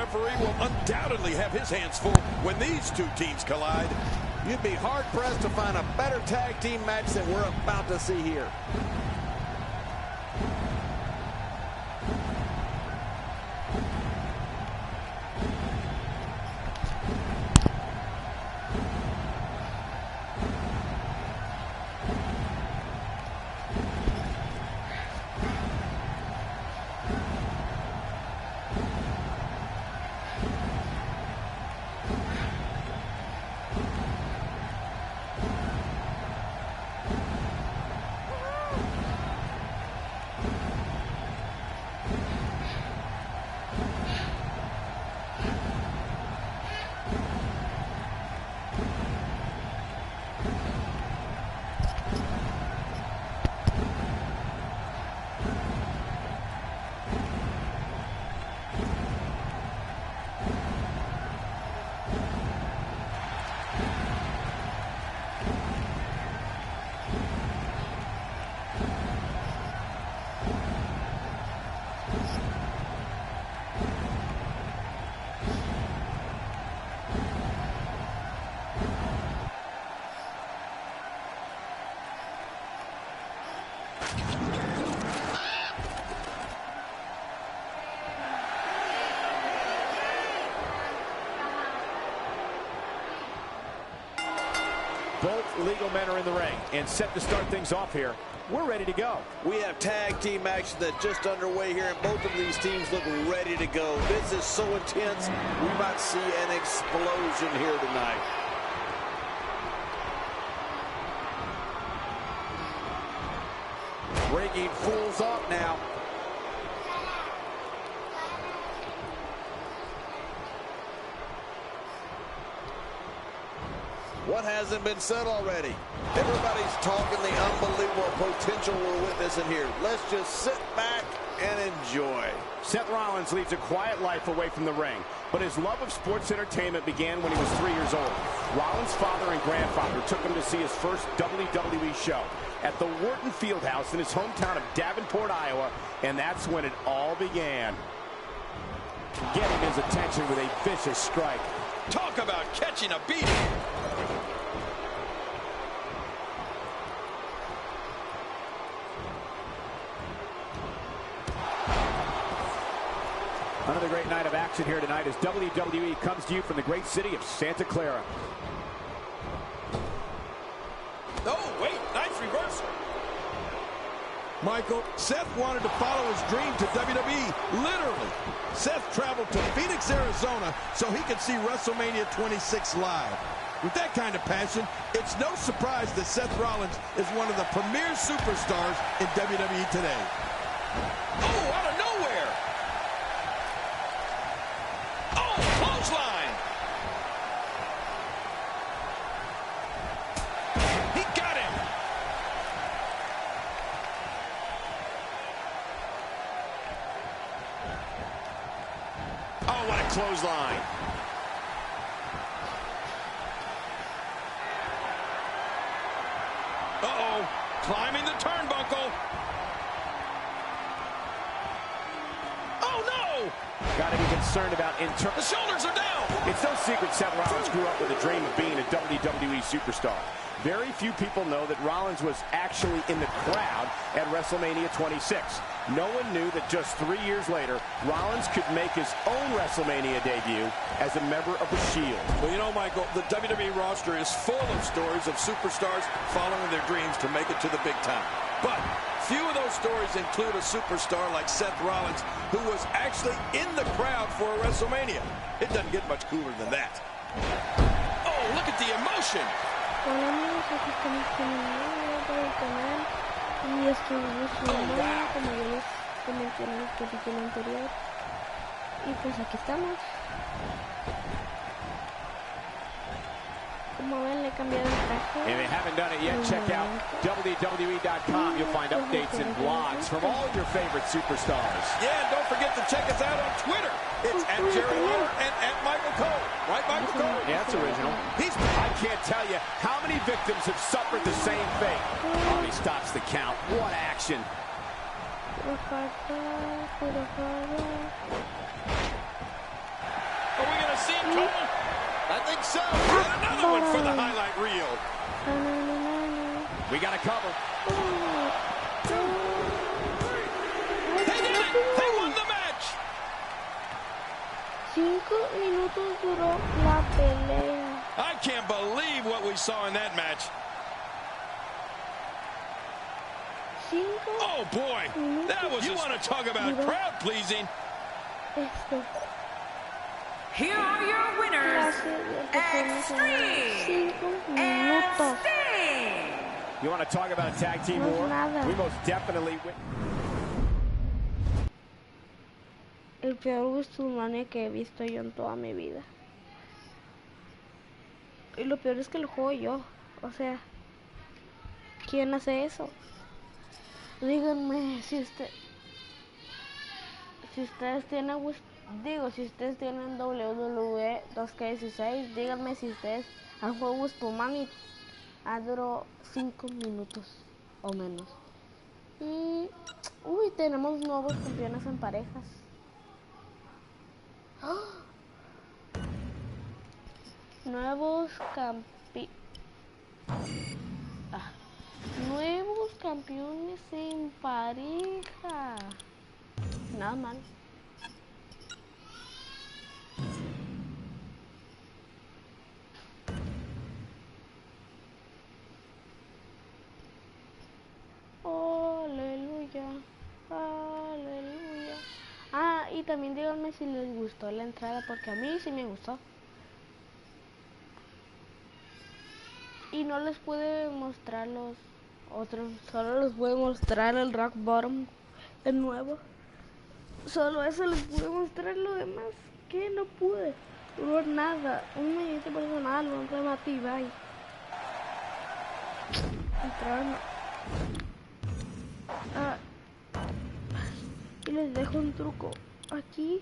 referee will undoubtedly have his hands full when these two teams collide. You'd be hard-pressed to find a better tag team match than we're about to see here. Both legal men are in the ring and set to start things off here. We're ready to go. We have tag team action that's just underway here, and both of these teams look ready to go. This is so intense, we might see an explosion here tonight. Breaking fools up now. What hasn't been said already? Everybody's talking the unbelievable potential we're witnessing here. Let's just sit back and enjoy. Seth Rollins leads a quiet life away from the ring, but his love of sports entertainment began when he was 3 years old. Rollins' father and grandfather took him to see his first WWE show at the Wharton Fieldhouse in his hometown of Davenport, Iowa, and that's when it all began. Getting his attention with a vicious strike. Talk about catching a beating. Another great night of action here tonight as WWE comes to you from the great city of Santa Clara. Oh, wait, nice reversal. Michael, Seth wanted to follow his dream to WWE, literally. Seth traveled to Phoenix, Arizona, so he could see WrestleMania 26 live. With that kind of passion, it's no surprise that Seth Rollins is one of the premier superstars in WWE today. Oh, out of nowhere! Oh, clothesline! He got him! Oh, what a clothesline. Uh-oh, climbing the turnbuckle. Oh, no! Got to be concerned about internal. The shoulders are down. It's no secret Seth Rollins grew up with a dream of being a WWE superstar. Very few people know that Rollins was actually in the crowd at WrestleMania 26. No one knew that just 3 years later, Rollins could make his own WrestleMania debut as a member of the Shield. Well, you know, Michael, the WWE roster is full of stories of superstars following their dreams to make it to the big time. But few of those stories include a superstar like Seth Rollins, who was actually in the crowd for a WrestleMania. It doesn't get much cooler than that. Oh, look at the emotion. Hola amigos, aquí estamos con un nuevo video del canal y estuvimos filmando como ya les comenté en el capítulo anterior y pues aquí estamos. Como ven, le he cambiado el traje. If you haven't done it yet, check out WWE.com. You'll find updates and blogs from all your favorite superstars. Yeah, and don't forget to check us out on Twitter. It's at Jerry Lawler and at Michael Cole. Right, Michael Cole? Yeah, that's original. I can't tell you how many victims have suffered the same fate. Oh, he stops the count. What action. trouble? I think so. And another one for the highlight reel. We got to cover. They did it. They won the match. 5 minutos duró la pelea. I can't believe what we saw in that match. 5 Oh, boy. That was, you want to talk about crowd pleasing. Here are your winners, Extreme and Sting. You want to talk about a tag team war? We most definitely win. El peor WrestleMania que he visto yo en toda mi vida. Y lo peor es que lo juego yo. O sea, ¿quién hace eso? Díganme si ustedes tienen si ustedes tienen WWE 2K16, díganme si ustedes han jugado WrestleMania duró 5 minutos o menos. Y tenemos nuevos campeones en parejas. Nuevos campeones en pareja. Nada mal. Aleluya, aleluya. Y también díganme si les gustó la entrada, porque a mí sí me gustó. Y no les pude mostrar los otros, solo les pude mostrar el Rock Bottom, el nuevo. Solo eso les pude mostrar, lo demás que no pude. Duró nada, un minuto personal, un remate y bye. Entraron. Y les dejo un truco. Aquí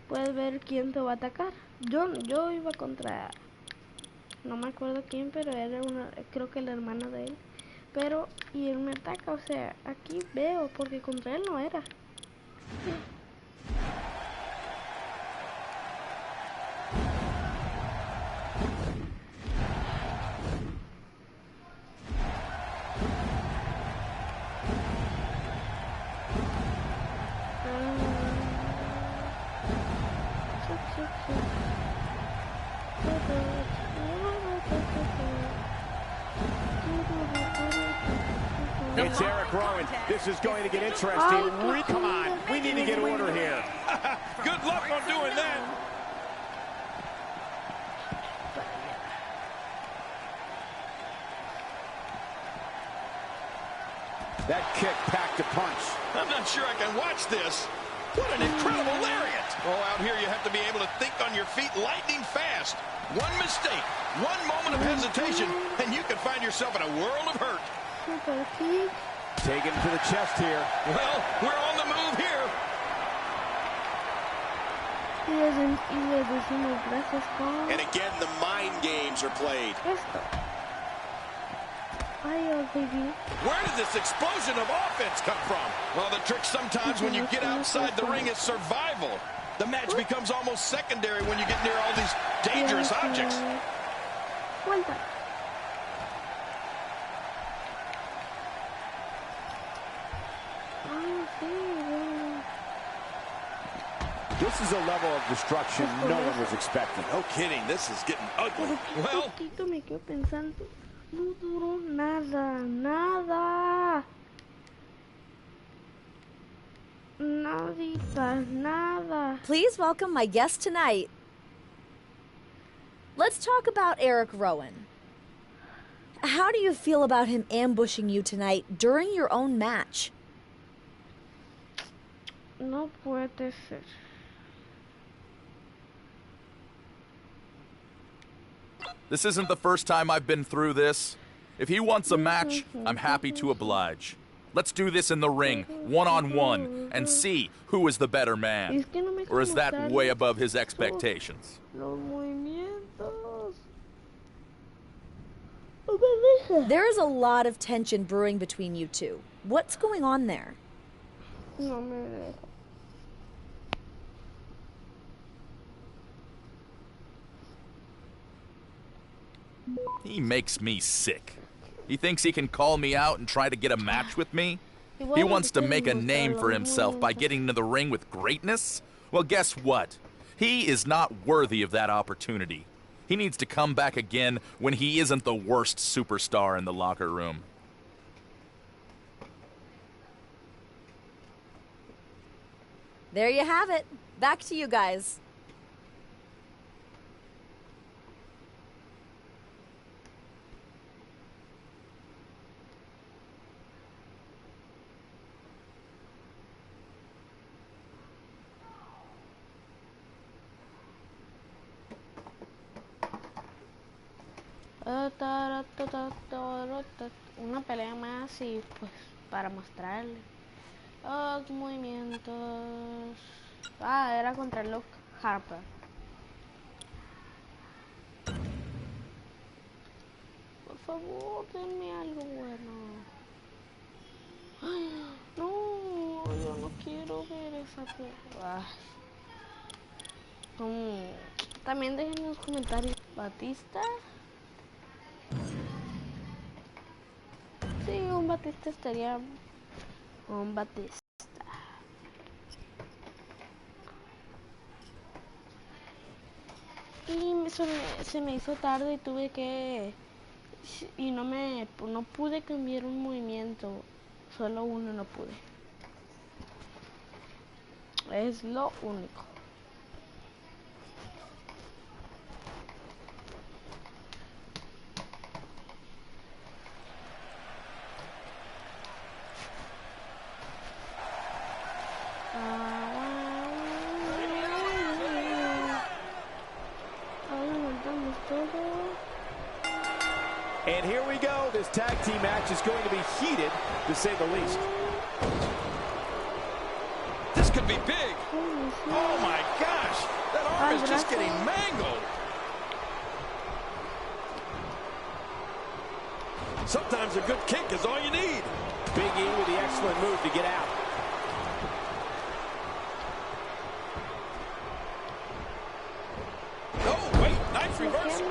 puedes ver quién te va a atacar. Yo iba contra, no me acuerdo quién, pero era creo que la hermana de él. Y él me ataca, o sea, aquí veo, porque contra él no era. It's Eric Rowan. This is going to get interesting. Come on, we need to get order here. Good luck on doing that. That kick packed a punch. I'm not sure I can watch this. What an incredible lariat. Oh, out here you have to be able to think on your feet lightning fast. One mistake, one moment of hesitation, and you can find yourself in a world of hurt. Taken to the chest here. Well, we're on the move here. And again, the mind games are played. Where did this explosion of offense come from? Well, the trick sometimes when you get outside the ring is survival. The match becomes almost secondary when you get near all these dangerous objects. This is a level of destruction no one was expecting. No kidding, this is getting ugly. Well, me quedo pensando, no duró nada. Nada. Please welcome my guest tonight. Let's talk about Eric Rowan. How do you feel about him ambushing you tonight during your own match? No puede ser. This isn't the first time I've been through this. If he wants a match, I'm happy to oblige. Let's do this in the ring, one-on-one, and see who is the better man. Or is that way above his expectations? There is a lot of tension brewing between you two. What's going on there? No me dejo. He makes me sick. He thinks he can call me out and try to get a match with me? He wants to make a name for himself by getting into the ring with greatness? Well, guess what? He is not worthy of that opportunity. He needs to come back again when he isn't the worst superstar in the locker room. There you have it. Back to you guys. Una pelea más y pues para mostrarle los movimientos. Era contra Luke Harper. Por favor, denme algo bueno. Ay, no, yo no quiero ver esa pelea. También dejen en los comentarios Batista. Sí, un Batista estaría. Un Batista. Y se me hizo tarde y tuve que. Y no pude cambiar un movimiento. Solo uno no pude. Es lo único. And here we go. This tag team match is going to be heated, to say the least. This could be big. Oh my gosh, that arm is just getting mangled. Sometimes a good kick is all you need. Big E with the excellent move to get out. Oh, wait, nice reversal.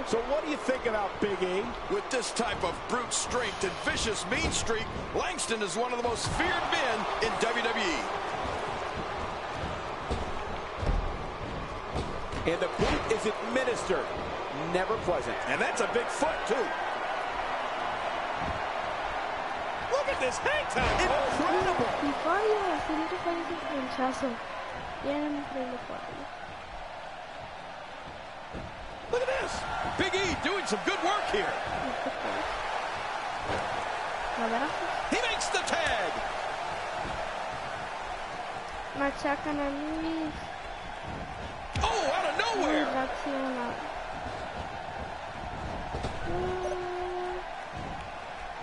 So what do you think about Big E? With this type of brute strength and vicious mean streak, Langston is one of the most feared men in WWE. And the boot is administered. Never pleasant. And that's a big foot, too. Look at this hang time. Incredible. Look at this. Big E doing some good work here. He makes the tag. Machacan a Luis. Oh, out of nowhere.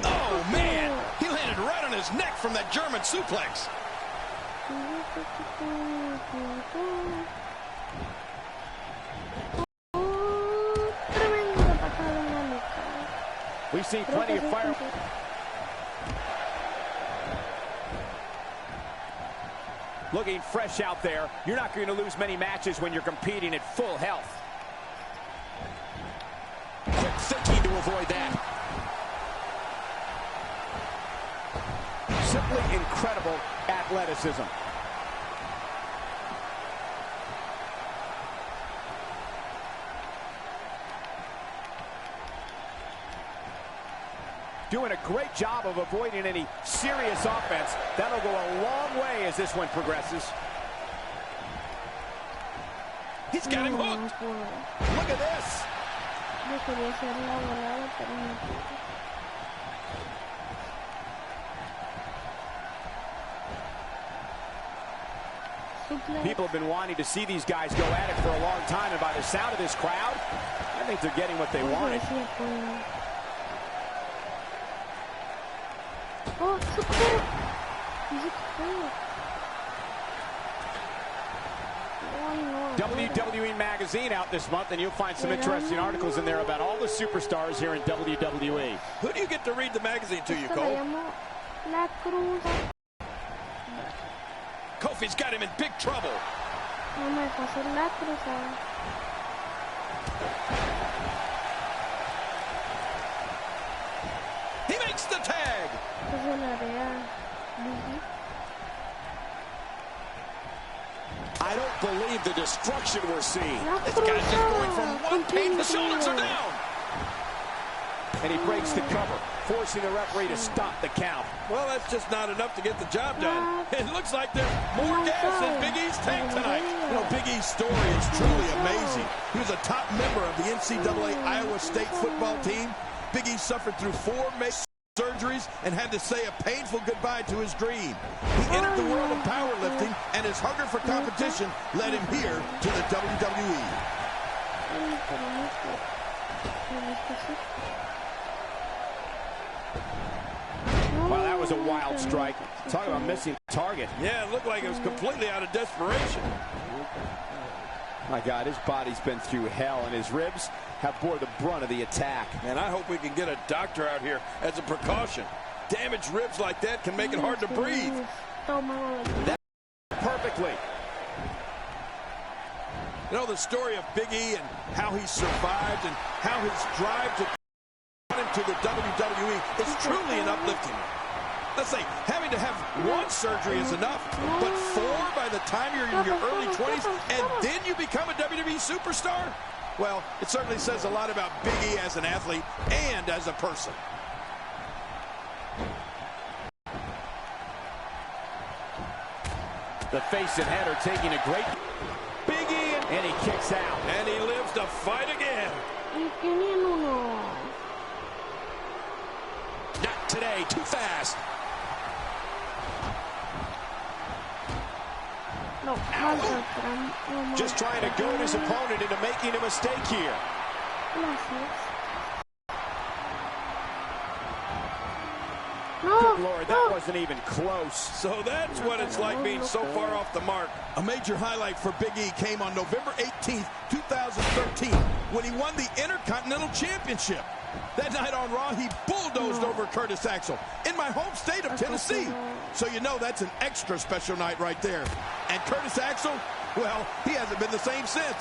Oh, man. He landed right on his neck from that German suplex. We've seen plenty of fire. Looking fresh out there. You're not going to lose many matches when you're competing at full health. Quick thinking to avoid that. Simply incredible athleticism. Doing a great job of avoiding any serious offense. That'll go a long way as this one progresses. He's got him hooked. Look at this. People have been wanting to see these guys go at it for a long time, and by the sound of this crowd, I think they're getting what they wanted. Oh, WWE Magazine out this month, and you'll find some interesting articles in there about all the superstars here in WWE. Who do you get to read the magazine to you, Cole? Kofi's got him in big trouble. daré a Biggie. I don't believe the destruction we're seeing. This guy's just going from one pain. The shoulders are down. And he breaks the cover, forcing the referee to stop the count. Well, that's just not enough to get the job done. It looks like there's more gas in Big E's tank tonight. You know, Big E's story is truly amazing. He was a top member of the NCAA Iowa State football team. Big E suffered through 4 major surgeries and had to say a painful goodbye to his dream. He entered the world of powerlifting, and his hunger for competition led him here to the WWE. Wow, that was a wild strike. Talk about missing target. Yeah, it looked like it was completely out of desperation. My God, his body's been through hell, and his ribs have bore the brunt of the attack. And I hope we can get a doctor out here as a precaution. Damaged ribs like that can make it hard to breathe. That perfectly. You know, the story of Big E and how he survived and how his drive to him to the WWE is truly an uplifting one. Let's say having to have 1 surgery is enough, but 4 by the time you're in your early 20s, and then you become a WWE superstar? Well, it certainly says a lot about Big E as an athlete and as a person. The face and head are taking a great Big E, and he kicks out. And he lives to fight again. Not today, too fast. No, Just trying to goad his opponent into making a mistake here. Good Lord, that wasn't even close. So that's what it's like being so far off the mark. A major highlight for Big E came on November 18th, 2013, when he won the Intercontinental Championship. That night on Raw, he bulldozed over Curtis Axel in my home state of Tennessee. So you know that's an extra special night right there. And Curtis Axel, well, he hasn't been the same since.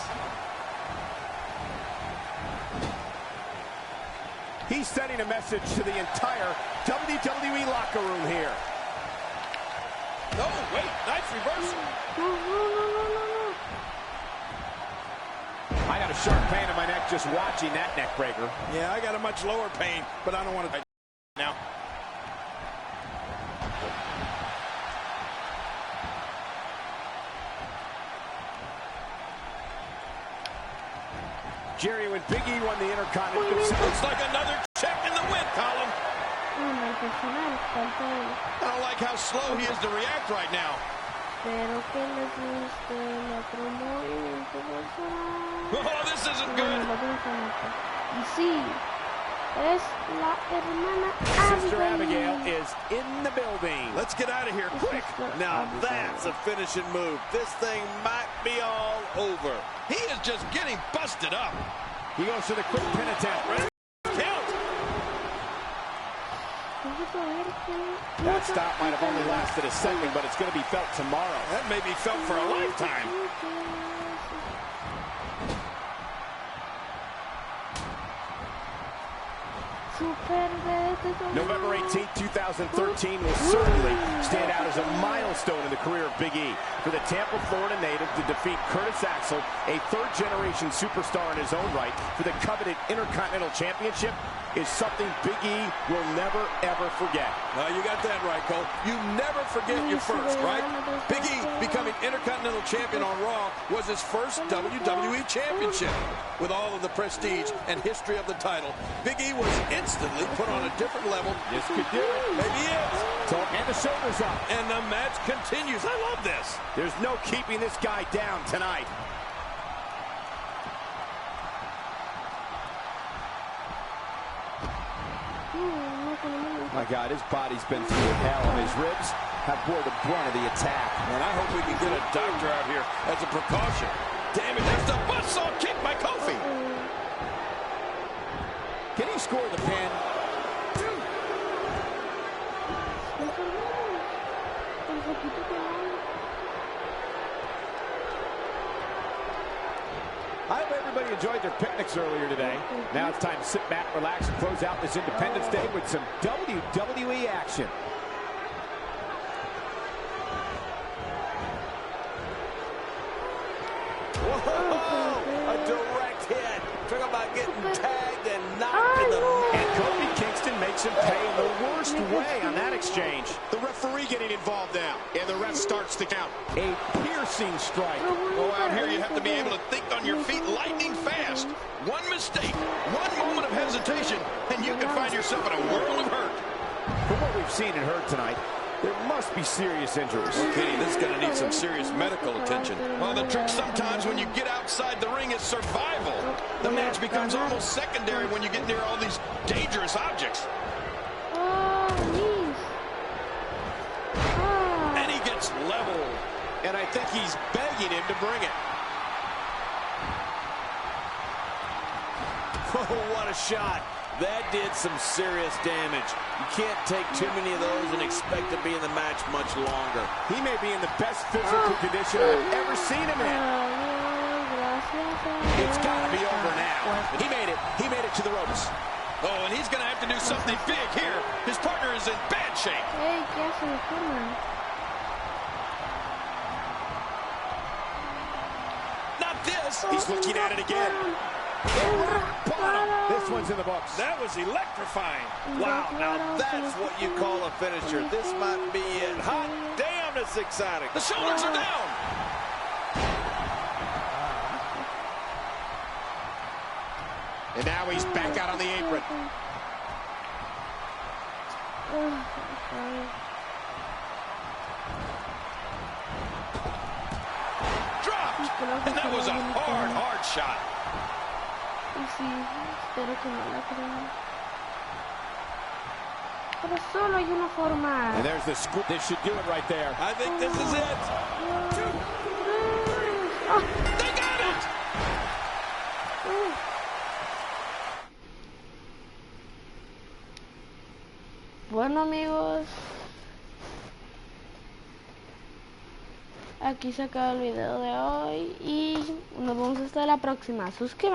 He's sending a message to the entire WWE locker room here. No, wait, nice reversal. I got a sharp pain in my neck just watching that neck breaker. Yeah, I got a much lower pain, but I don't want to now. Jerry, when Big E won the Intercontinental, Looks like another check in the win column. I don't like how slow he is to react right now. Oh, this isn't good. Sister Abigail is in the building. Let's get out of here quick. Now that's a finishing move. This thing might be all over. He is just getting busted up. He goes for the quick pin attempt. Count. That stop might have only lasted a second, but it's going to be felt tomorrow. That may be felt for a lifetime. November 18, 2013 will certainly stand out as a milestone in the career of Big E. For the Tampa, Florida native to defeat Curtis Axel, a third-generation superstar in his own right, for the coveted Intercontinental Championship is something Big E will never, ever forget. Well, you got that right, Cole. You never forget your first, right? Big E becoming Intercontinental Champion on Raw was his first WWE Championship. With all of the prestige and history of the title, Big E was instantly put on a different level. This could do it. Maybe he is. And the shoulders up. And the match continues. I love this. There's no keeping this guy down tonight. My God, his body's been through hell, and his ribs have bore the brunt of the attack. And I hope we can get a doctor out here as a precaution. Damn it, that's the buzzsaw kick by Kofi. Can he score the pin? I hope everybody enjoyed their picnics earlier today. Now it's time to sit back, relax, and close out this Independence Day with some WWE action. Whoa, a direct hit. Talk about getting tagged and knocked in the... And Kofi Kingston makes him pay in the worst way on that exchange. The referee getting involved now, and the ref starts the count. A piercing strike. Oh, out here you have to be able to think on your feet lightning fast. One mistake, one moment of hesitation, and you can find yourself in a world of hurt. From what we've seen and heard tonight, there must be serious injuries. Okay, this is going to need some serious medical attention. Well, the trick sometimes when you get outside the ring is survival. The match becomes almost secondary when you get near all these dangerous objects. And he gets leveled. And I think he's begging him to bring it. Oh, what a shot. That did some serious damage. You can't take too many of those and expect to be in the match much longer. He may be in the best physical condition I've ever seen him in. It's got to be over now. He made it. He made it to the ropes. Oh, and he's going to have to do something big here. His partner is in bad shape. Not this. He's looking at it again. This one's in the books. That was electrifying. Wow, now that's what you call a finisher. This might be it. Hot damn, it's exciting. The shoulders are down. And now he's back out on the apron. Dropped. And that was a hard shot. Espero que no la crean. Pero solo hay una forma. And there's the scoop. This should do it right there. I think this is it. They got it. Bueno, amigos, aquí se acaba el video de hoy y nos vemos hasta la próxima. Suscríbanse.